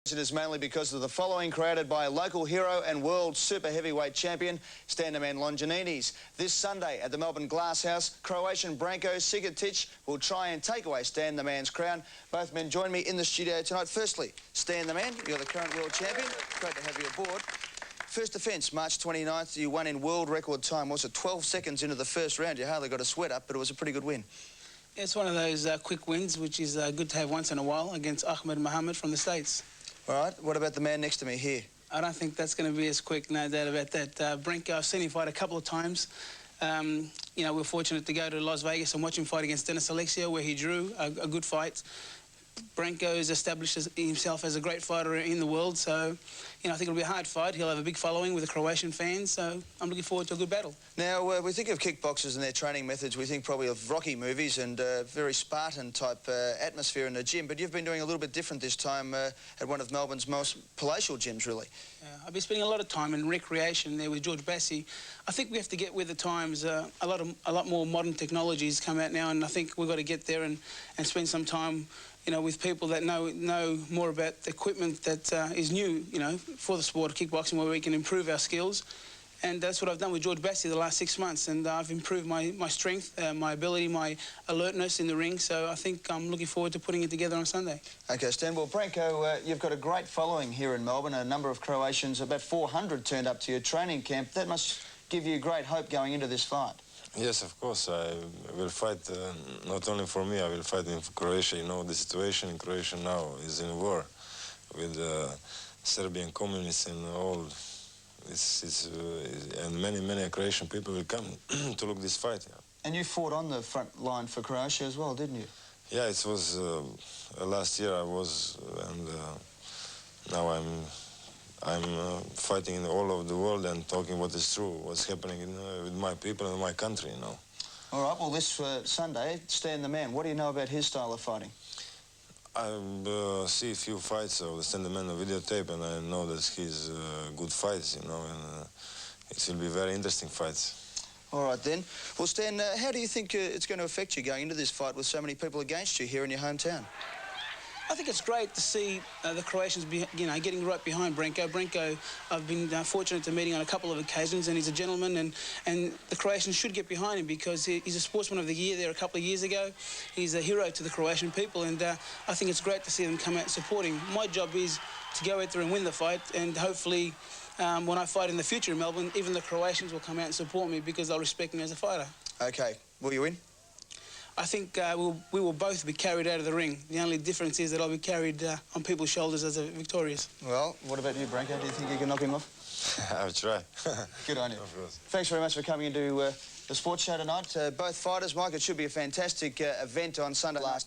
It is mainly because of the following created by local hero and world super heavyweight champion Stand-the-Man Longinidis. This Sunday at the Melbourne Glasshouse, Croatian Branko Sigetic will try and take away Stand-the-Man's crown. Both men join me in the studio tonight. Firstly, Stand-the-Man, you're the current world champion. Great to have you aboard. First defence, March 29th, you won in world record time. Was it 12 seconds into the first round? You hardly got a sweat up, but it was a pretty good win. It's one of those quick wins, which is good to have once in a while against Ahmed Mohammed from the States. All right, what about the man next to me here? I don't think that's going to be as quick, no doubt about that. Branko, I've seen him fight a couple of times. You know, we're fortunate to go to Las Vegas and watch him fight against Dennis Alexia, where he drew a good fight. Branko has established himself as a great fighter in the world, so, you know, I think it'll be a hard fight. He'll have a big following with the Croatian fans, so I'm looking forward to a good battle. Now, we think of kickboxers and their training methods. We think probably of Rocky movies and very Spartan-type atmosphere in the gym, but you've been doing a little bit different this time at one of Melbourne's most palatial gyms, really. I've been spending a lot of time in recreation there with George Bassi. I think we have to get with the times. A lot more modern technologies come out now, and I think we've got to get there and spend some time, you know, with people that know more about the equipment that is new, you know, for the sport of kickboxing, where we can improve our skills. And that's what I've done with George Bassi the last 6 months, and I've improved my strength, my ability, my alertness in the ring, so I think I'm looking forward to putting it together on Sunday. OK, Stan. Well, Branko, you've got a great following here in Melbourne. A number of Croatians, about 400 turned up to your training camp. That must give you great hope going into this fight. Yes, of course. I will fight not only for me, I will fight in Croatia. You know, the situation in Croatia now is in war with Serbian communists and all. And many Croatian people will come to look this fight. Yeah. And you fought on the front line for Croatia as well, didn't you? Yeah, it was last year I was, and now I'm fighting all over the world and talking what is true, what's happening with my people and my country, you know. All right, well, this Sunday, Stand-the-Man, what do you know about his style of fighting? I see a few fights of Stand-the-Man on videotape, and I know that he's good fights, you know, and it will be very interesting fights. All right, then. Well, Stan, how do you think it's going to affect you going into this fight with so many people against you here in your hometown? I think it's great to see the Croatians, you know, getting right behind Branko. Branko, I've been fortunate to meet him on a couple of occasions, and he's a gentleman, and the Croatians should get behind him because he's a Sportsman of the Year there a couple of years ago. He's a hero to the Croatian people, and I think it's great to see them come out and support him. My job is to go out there and win the fight, and hopefully when I fight in the future in Melbourne, even the Croatians will come out and support me because they'll respect me as a fighter. OK. Will you win? I think we will both be carried out of the ring. The only difference is that I'll be carried on people's shoulders as victorious. Well, what about you, Branko? Do you think you can knock him off? I'll try. Good on you. Of course. Thanks very much for coming into the sports show tonight. Both fighters, Mike, it should be a fantastic event on Sunday last.